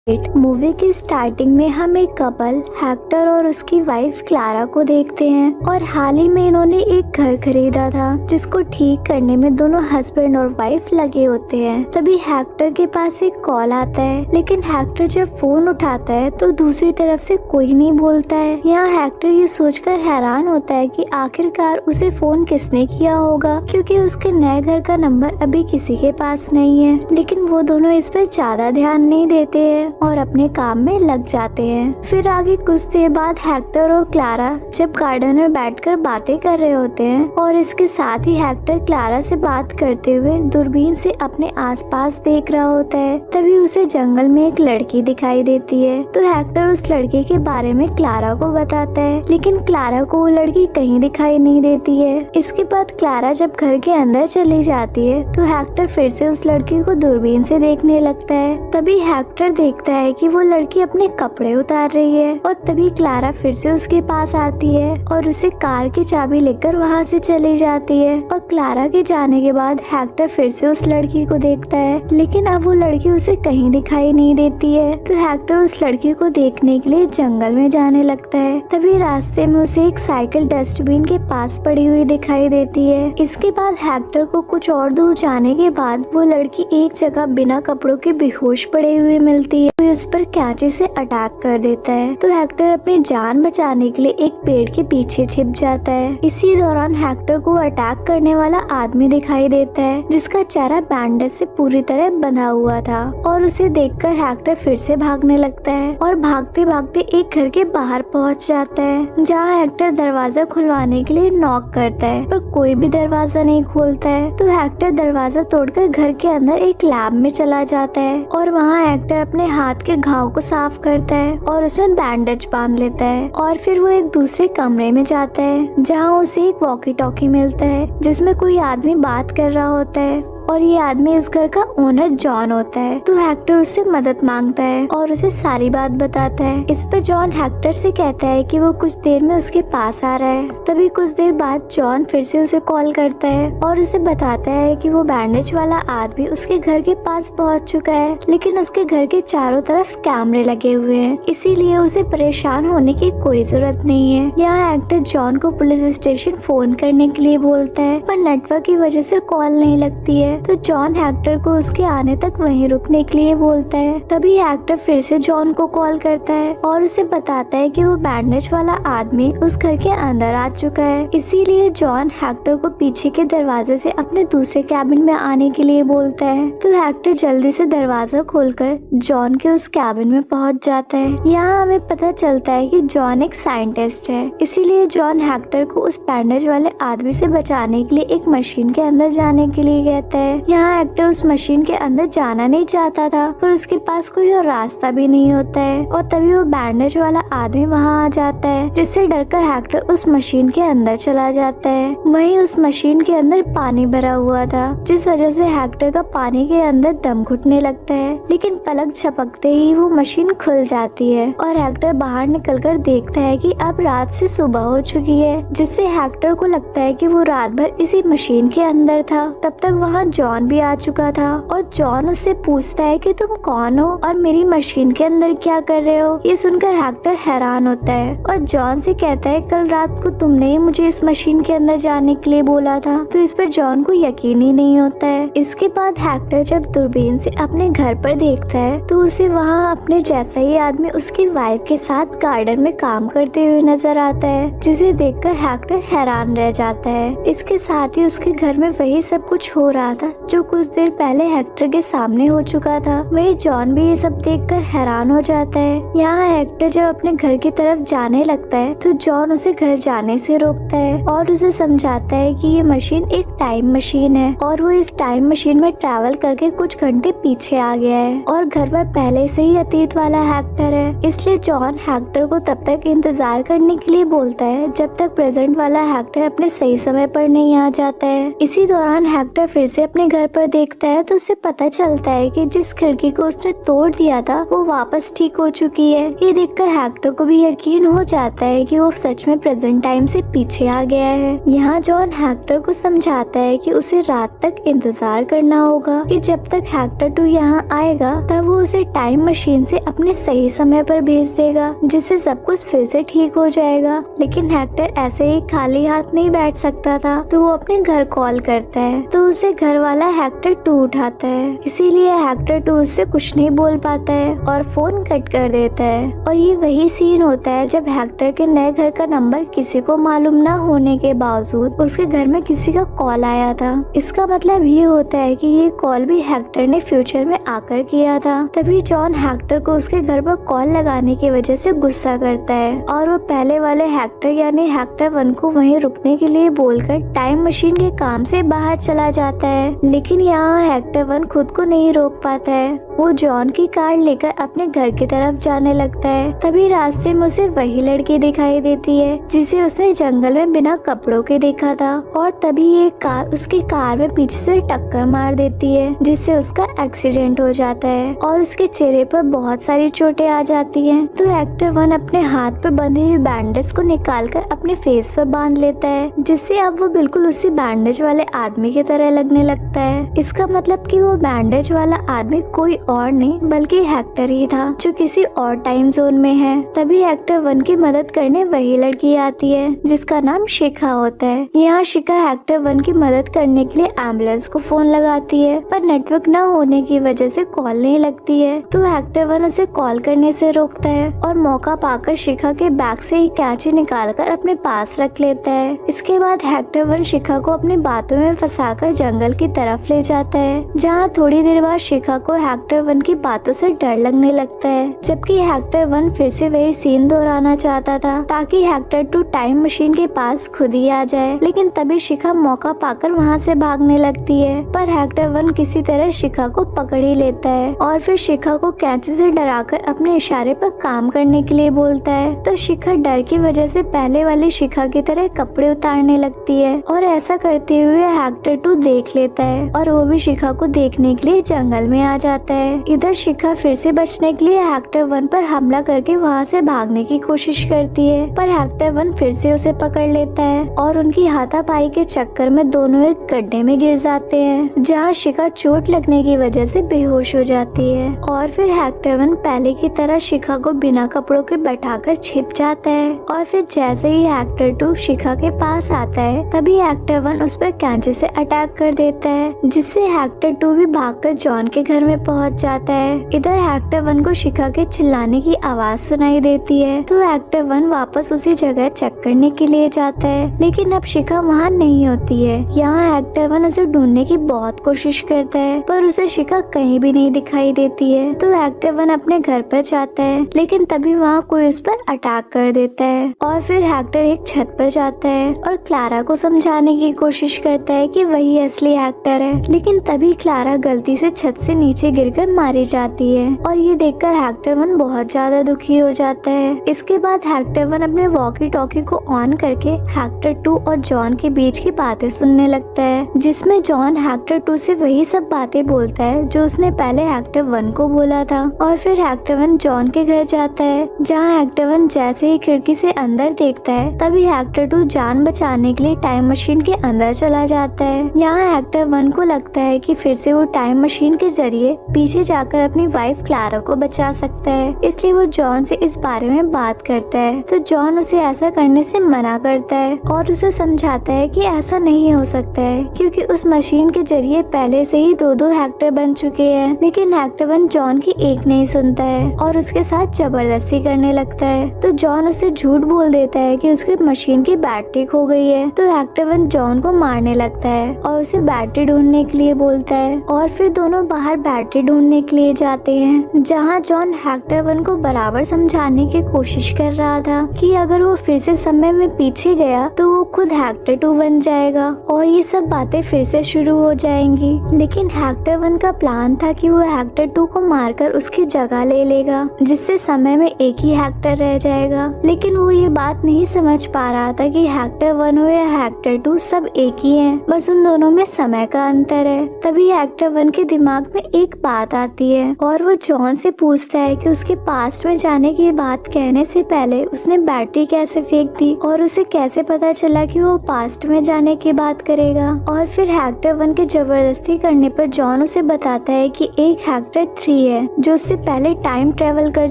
Movie की starting में हम एक कपल हेक्टर और उसकी वाइफ क्लारा को देखते हैं और हाल ही में इन्होंने एक घर खरीदा था जिसको ठीक करने में दोनों हस्बैंड और वाइफ लगे होते हैं। तभी हेक्टर के पास एक कॉल आता है, लेकिन हेक्टर जब फोन उठाता है तो दूसरी तरफ से कोई नहीं बोलता है। यहाँ हेक्टर ये सोचकर हैरान होता है कि आखिरकार उसे फोन किसने किया होगा, क्योंकि उसके नए घर का नंबर अभी किसी के पास नहीं है। लेकिन वो दोनों इस पर ज्यादा ध्यान नहीं देते हैं और अपने काम में लग जाते हैं। फिर आगे कुछ देर बाद हेक्टर और क्लारा जब गार्डन में बैठकर बातें कर रहे होते हैं और इसके साथ ही हेक्टर क्लारा से बात करते हुए दूरबीन से अपने आसपास देख रहा होता है। तभी उसे जंगल में एक लड़की दिखाई देती है, तो हेक्टर उस लड़के के बारे में क्लारा को बताता है, लेकिन क्लारा को वो लड़की कहीं दिखाई नहीं देती है। इसके बाद क्लारा जब घर के अंदर चली जाती है तो हेक्टर फिर से उस लड़की को दूरबीन से देखने लगता है। तभी हेक्टर देखता है कि वो लड़की अपने कपड़े उतार रही है और तभी क्लारा फिर से उसके पास आती है और उसे कार की चाबी लेकर वहाँ से चली जाती है। और क्लारा के जाने के बाद हेक्टर फिर से उस लड़की को देखता है, लेकिन अब वो लड़की उसे कहीं दिखाई नहीं देती है। तो हेक्टर उस लड़की को देखने के लिए जंगल में जाने लगता है। तभी रास्ते में उसे एक साइकिल डस्टबिन के पास पड़ी हुई दिखाई देती है। इसके बाद हेक्टर को कुछ और दूर जाने के बाद वो लड़की एक जगह बिना कपड़ों के बेहोश पड़े हुए मिलती है। तो उस पर कैंची से अटैक कर देता है। तो हेक्टर अपनी जान बचाने के लिए एक पेड़ के पीछे छिप जाता है। इसी दौरान हेक्टर को अटैक करने वाला आदमी दिखाई देता है जिसका चेहरा बैंडेज से पूरी तरह बंधा हुआ था और उसे देखकर हेक्टर फिर से भागने लगता है और भागते भागते एक घर के बाहर पहुंच जाता है, जहां हेक्टर दरवाजा खुलवाने के लिए नॉक करता है पर कोई भी दरवाजा नहीं खोलता है। तो हेक्टर दरवाजा तोड़कर घर के अंदर एक लैब में चला जाता है और वहाँ हेक्टर अपने हाथ के घाव को साफ करता है और उसमें बैंडेज बांध लेता है। और फिर वो एक दूसरे कमरे में जाता है जहाँ उसे एक वॉकी टॉकी मिलता है जिसमें कोई आदमी बात कर रहा होता है और ये आदमी इस घर का ओनर जॉन होता है। तो हेक्टर उससे मदद मांगता है और उसे सारी बात बताता है। इस पर जॉन हेक्टर से कहता है कि वो कुछ देर में उसके पास आ रहा है। तभी कुछ देर बाद जॉन फिर से उसे कॉल करता है और उसे बताता है कि वो बैंडेज वाला आदमी उसके घर के पास पहुंच चुका है, लेकिन उसके घर के चारों तरफ कैमरे लगे हुए हैं, इसीलिए उसे परेशान होने की कोई जरूरत नहीं है। यहाँ हेक्टर जॉन को पुलिस स्टेशन फोन करने के लिए बोलता है, पर नेटवर्क की वजह से कॉल नहीं लगती है। तो जॉन हेक्टर को उसके आने तक वहीं रुकने के लिए बोलता है। तभी हेक्टर फिर से जॉन को कॉल करता है और उसे बताता है कि वो बैंडेज वाला आदमी उस घर के अंदर आ चुका है, इसीलिए जॉन हेक्टर को पीछे के दरवाजे से अपने दूसरे कैबिन में आने के लिए बोलता है। तो हेक्टर जल्दी से दरवाजा खोलकर जॉन के उस कैबिन में पहुंच जाता है। यहाँ हमें पता चलता है कि जॉन एक साइंटिस्ट है, इसीलिए जॉन हेक्टर को उस बैंडेज वाले आदमी से बचाने के लिए एक मशीन के अंदर जाने के लिए कहता है। यहाँ हेक्टर उस मशीन के अंदर जाना नहीं चाहता था, पर उसके पास कोई और रास्ता भी नहीं होता है और तभी वो बैंडेज वाला आदमी वहाँ आ जाता है, जिससे डरकर हेक्टर उस मशीन के अंदर चला जाता है। वहीं उस मशीन के अंदर पानी भरा हुआ था, जिस वजह से हेक्टर का पानी के अंदर दम घुटने लगता है, लेकिन पलक झपकते ही वो मशीन खुल जाती है और हेक्टर बाहर निकलकर देखता है कि अब रात से सुबह हो चुकी है, जिससे हेक्टर को लगता है कि वो रात भर इसी मशीन के अंदर था। तब तक वहाँ जॉन भी आ चुका था और जॉन उससे पूछता है कि तुम कौन हो और मेरी मशीन के अंदर क्या कर रहे हो। ये सुनकर हेक्टर हैरान होता है और जॉन से कहता है, कल रात को तुमने ही मुझे इस मशीन के अंदर जाने के लिए बोला था। तो इस पर जॉन को यकीन ही नहीं होता है। इसके बाद हेक्टर जब दूरबीन से अपने घर पर देखता है तो उसे वहाँ अपने जैसा ही आदमी उसकी वाइफ के साथ गार्डन में काम करते हुए नजर आता है, जिसे देखकर हेक्टर हैरान रह जाता है। इसके साथ ही उसके घर में वही सब कुछ हो रहा था जो कुछ देर पहले हेक्टर के सामने हो चुका था। वही जॉन भी ये सब देखकर हैरान हो जाता है। यहाँ हेक्टर जब अपने घर की तरफ जाने लगता है तो जॉन उसे घर जाने से रोकता है और उसे समझाता है कि ये मशीन एक टाइम मशीन है और वो इस टाइम मशीन में ट्रैवल करके कुछ घंटे पीछे आ गया है और घर पर पहले से ही अतीत वाला हेक्टर है, इसलिए जॉन हेक्टर को तब तक इंतजार करने के लिए बोलता है जब तक प्रेजेंट वाला हेक्टर अपने सही समय पर नहीं आ जाता है। इसी दौरान हेक्टर फिर से अपने घर पर देखता है तो उसे पता चलता है कि जिस खिड़की को उसने तोड़ दिया था वो वापस ठीक हो चुकी है। ये देखकर हेक्टर को भी यकीन हो जाता है कि वो सच में प्रेजेंट टाइम से पीछे आ गया है। यहाँ जॉन हेक्टर को समझाता है कि उसे रात तक इंतजार करना होगा कि जब तक हेक्टर 2 यहाँ आएगा तब वो उसे टाइम मशीन से अपने सही समय पर भेज देगा, जिससे सब कुछ फिर से ठीक हो जाएगा। लेकिन हेक्टर ऐसे ही खाली हाथ नहीं बैठ सकता था, तो वो अपने घर कॉल करता है तो उसे घर वाला हेक्टर 2 उठाता है। इसीलिए हेक्टर 2 उससे कुछ नहीं बोल पाता है और फोन कट कर देता है। और ये वही सीन होता है जब हेक्टर के नए घर का नंबर किसी को मालूम न होने के बावजूद उसके घर में किसी का कॉल आया था। इसका मतलब ये होता है कि ये कॉल भी हेक्टर ने फ्यूचर में आकर किया था। तभी जॉन हेक्टर को उसके घर पर कॉल लगाने की वजह से गुस्सा करता है और वो पहले वाले हेक्टर यानी हेक्टर 1 को वहीं रुकने के लिए बोलकर टाइम मशीन के काम से बाहर चला जाता है। लेकिन यहाँ हेक्टर 1 खुद को नहीं रोक पाता है। वो जॉन की कार लेकर अपने घर की तरफ जाने लगता है। तभी रास्ते में उसे वही लड़की दिखाई देती है जिसे उसने जंगल में बिना कपड़ों के देखा था। और तभी एक कार उसकी कार में पीछे से टक्कर मार देती है, जिससे उसका एक्सीडेंट हो जाता है और उसके चेहरे पर बहुत सारी चोटें आ जाती हैं। तो हेक्टर 1 अपने हाथ पर बंधे हुए बैंडेज को निकालकर अपने फेस पर बांध लेता है, जिससे अब वो बिल्कुल उसी बैंडेज वाले आदमी की तरह लगने लगता है। इसका मतलब कि वो बैंडेज वाला आदमी कोई और नहीं बल्कि हेक्टर ही था, जो किसी और टाइम जोन में है। तभी हेक्टर 1 की मदद करने वही लड़की आती है जिसका नाम शिखा होता है। यहाँ शिखा हेक्टर 1 की मदद करने के लिए एम्बुलेंस को फोन लगाती है, पर नेटवर्क न होने की वजह से कॉल नहीं लगती है। तो हेक्टर 1 उसे कॉल करने से रोकता है और मौका पाकर शिखा के बैग से एक कैंची निकालकर अपने पास रख लेता है। इसके बाद हेक्टर 1 शिखा को अपनी बातों में फंसाकर जंगल की तरफ ले जाता है, जहाँ थोड़ी देर बाद शिखा को हेक्टर 1 की बातों से डर लगने लगता है। जबकि हेक्टर 1 फिर से वही सीन दोहराना चाहता था ताकि हेक्टर 2 टाइम मशीन के पास खुद ही आ जाए। लेकिन तभी शिखा मौका पाकर वहाँ से भागने लगती है, पर हेक्टर 1 किसी तरह शिखा को पकड़ ही लेता है और फिर शिखा को कैंची से डराकर अपने इशारे पर काम करने के लिए बोलता है। तो शिखा डर की वजह से पहले वाली शिखा की तरह कपड़े उतारने लगती है और ऐसा करते हुए हेक्टर 2 देख लेता है और वो भी शिखा को देखने के लिए जंगल में आ जाता है। इधर शिखा फिर से बचने के लिए हेक्टर 1 पर हमला करके वहाँ से भागने की कोशिश करती है, पर हेक्टर 1 फिर से उसे पकड़ लेता है और उनकी हाथापाई के चक्कर में दोनों एक गड्ढे में गिर जाते हैं, जहाँ शिखा चोट लगने की वजह से बेहोश हो जाती है। और फिर हेक्टर 1 पहले की तरह शिखा को बिना कपड़ों के बैठाकर छिप जाता है और फिर जैसे ही हेक्टर 2 शिखा के पास आता है तभी हेक्टर 1 उस पर कैंची से अटैक कर देता है, जिससे हेक्टर 2 भी भागकर जॉन के घर में पहुंच जाता है। इधर हेक्टर 1 को शिखा के चिल्लाने की आवाज सुनाई देती है, तो हेक्टर 1 वापस उसी जगह चेक करने के लिए जाता है, लेकिन अब शिखा वहाँ नहीं होती है। यहाँ हेक्टर 1 उसे ढूंढने की बहुत कोशिश करता है, पर उसे शिखा कहीं भी नहीं दिखाई देती है। तो हेक्टर 1 अपने घर पर जाता है, लेकिन तभी वहाँ कोई उस पर अटैक कर देता है और फिर हेक्टर एक छत पर जाता है और क्लारा को समझाने की कोशिश करता है कि वही असली हेक्टर है। लेकिन तभी क्लारा गलती से छत से नीचे गिरकर मारी जाती है और ये देखकर हेक्टर 1 बहुत ज्यादा दुखी हो जाता है। इसके बाद हेक्टर 1 अपने वॉकी टॉकी को ऑन करके हेक्टर 2 और जॉन के बीच की बातें सुनने लगता है, जिसमें जॉन हेक्टर 2 से वही सब बातें बोलता है जो उसने पहले हेक्टर 1 को बोला था। और फिर हेक्टर 1 जॉन के घर जाता है, जहाँ हेक्टर 1 जैसे ही खिड़की से अंदर देखता है तभी हेक्टर 2 जान बचाने के लिए टाइम मशीन के अंदर चला जाता है। यहाँ हेक्टर 1 को लगता है कि फिर से वो टाइम मशीन के जरिए पीछे जाकर अपनी वाइफ क्लारा को बचा सकता है, इसलिए वो जॉन से इस बारे में बात करता है। तो जॉन उसे ऐसा करने से मना करता है और उसे समझाता है कि ऐसा नहीं हो सकता है, क्योंकि उस मशीन के जरिए पहले से ही 2-2 हेक्टर बन चुके हैं। लेकिन हेक्टर 1 जॉन की एक नहीं सुनता है और उसके साथ जबरदस्ती करने लगता है। तो जॉन उसे झूठ बोल देता है कि उसकी मशीन की बैटरी खो गई है। तो हेक्टर 1 जॉन को मारने लगता है और उसे बैटरी ढूंढने के लिए बोलता है और फिर दोनों बाहर बैटरी ढूंढने के लिए जाते हैं, जहाँ जॉन हेक्टर 1 को बराबर समझाने की कोशिश कर रहा था कि अगर वो फिर से समय में पीछे गया तो वो खुद हेक्टर 2 बन जाएगा और ये सब बातें फिर से शुरू हो जाएंगी। लेकिन हेक्टर 1 का प्लान था कि वो हेक्टर 2 को मारकर उसकी जगह ले लेगा, जिससे समय में एक ही हेक्टर रह जाएगा। लेकिन वो ये बात नहीं समझ पा रहा था कि हेक्टर 1 हो या हेक्टर 2 सब एक ही हैं, बस उन दोनों में समय समय का अंतर है। तभी एक्टर 1 के दिमाग में एक बात आती है और वो जॉन से पूछता है कि उसके पास्ट में जाने की बात कहने से पहले उसने बैटरी कैसे फेंक दी और उसे कैसे पता चला कि वो पास्ट में जाने की बात करेगा। और फिर एक्टर 1 के जबरदस्ती करने पर जॉन उसे बताता है कि एक एक्टर 3 है जो उससे पहले टाइम ट्रेवल कर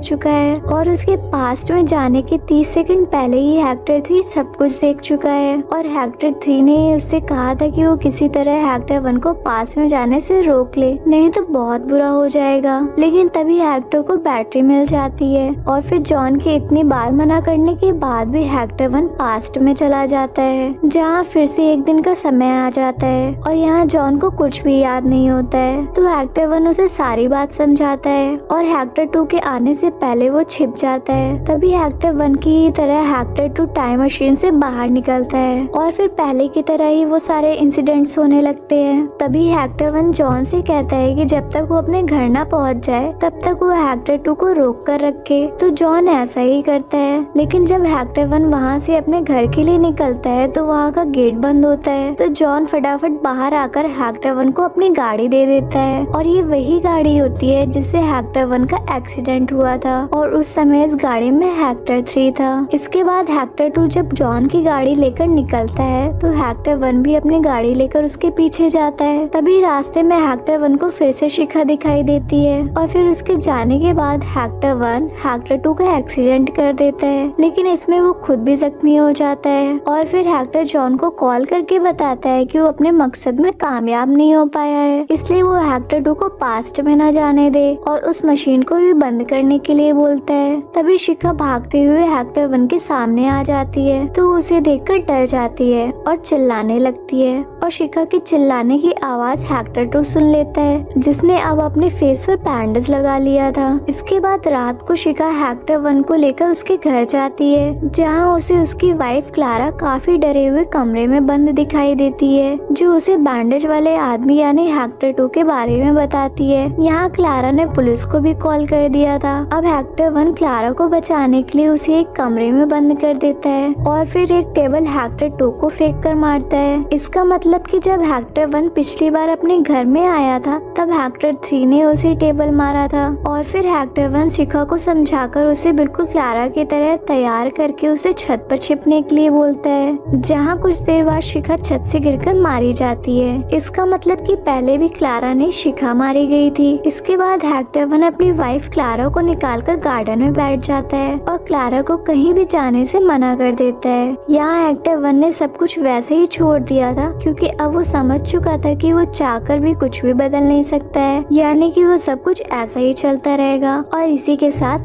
चुका है और उसके पास्ट में जाने के 30 सेकंड पहले ही एक्टर 3 सब कुछ देख चुका है। और एक्टर 3 ने उससे कहा था कि वो किसी तरह एक्टर 1 को पास्ट में जाने से रोक ले, नहीं तो बहुत बुरा हो जाएगा। लेकिन तभी एक्टर को बैटरी मिल जाती है और फिर जॉन के इतनी बार मना करने के बाद भी एक्टर 1 पास्ट में चला जाता है, जहाँ फिर से एक दिन का समय आ जाता है और यहाँ जॉन को कुछ भी याद नहीं होता है। तो एक्टर 1 उसे सारी बात समझाता है और एक्टर 2 के आने से पहले वो छिप जाता है। तभी एक्टर 1 की तरह एक्टर 2 टाइम मशीन से बाहर निकलता है और फिर पहले की तरह ही वो सारे इंसिडेंट्स होने लगते हैं। तभी एक्टर 1 जॉन से कहता है कि जब तक वो अपने घर ना पहुंच जाए तब तक वो एक्टर 2 को रोक कर रखे। तो जॉन ऐसा ही करता है। लेकिन जब एक्टर 1 वहाँ से अपने घर के लिए निकलता है तो वहाँ का गेट बंद होता है। तो जॉन फटाफट बाहर आकर एक्टर 1 को अपनी गाड़ी दे देता है और ये वही गाड़ी होती है जिससे एक्टर 1 का एक्सीडेंट हुआ था और उस समय इस गाड़ी में एक्टर 3 था। इसके बाद एक्टर 2 जब जॉन की गाड़ी लेकर निकलता है तो एक्टर 1 भी अपनी गाड़ी लेकर उसके पीछे जाता है। तभी रास्ते में एक्टर 1 को फिर से शिखा दिखाई देती है और फिर उसके जाने के बाद एक्टर 1 एक्टर 2 का एक्सीडेंट कर देता है, लेकिन इसमें वो खुद भी जख्मी हो जाता है और फिर एक्टर जॉन को कॉल करके बताता है कि वो अपने मकसद में कामयाब नहीं हो पाया है, इसलिए वो एक्टर 2 को पास्ट में न जाने दे और उस मशीन को भी बंद करने के लिए बोलता है। तभी शिखा भागते हुए एक्टर 1 के सामने आ जाती है तो उसे देखकर डर जाती है और चिल्लाने लगती है और शिखा के चिल्लाने की आवाज एक्टर 2 सुन लेता है, जिसने अब अपने फेस पर बैंडेज लगा लिया था। इसके बाद रात को शिखा एक्टर 1 को लेकर उसके घर जाती है, जहां उसे उसकी वाइफ क्लारा काफी डरे हुए कमरे में बंद दिखाई देती है, जो उसे बैंडेज वाले आदमी यानी एक्टर 2 के बारे में बताती है। यहाँ क्लारा ने पुलिस को भी कॉल कर दिया था। अब एक्टर 1 क्लारा को बचाने के लिए उसे एक कमरे में बंद कर देता है और फिर एक टेबल एक्टर 2 को फेंक कर मारता है। इसका मतलब कि जब एक्टर 1 पिछली बार अपने घर में आया था तब एक्टर 3 ने उसे टेबल मारा था। और फिर एक्टर 1 शिखा को समझाकर उसे बिल्कुल क्लारा की तरह तैयार करके उसे छत पर छिपने के लिए बोलता है, जहाँ कुछ देर बाद शिखा छत से गिरकर मारी जाती है। इसका मतलब कि पहले भी क्लारा ने शिखा मारी गई थी। इसके बाद एक्टर 1 अपनी वाइफ क्लारा को निकालकर गार्डन में बैठ जाता है और क्लारा को कहीं भी जाने से मना कर देता है। यहाँ एक्टर 1 ने सब कुछ वैसे ही छोड़ दिया था क्योंकि अब वो समझ चुका था कि वो चाहकर भी कुछ भी बदल नहीं सकता है, यानी कि वो सब कुछ ऐसा ही चलता रहेगा। और इसी के साथ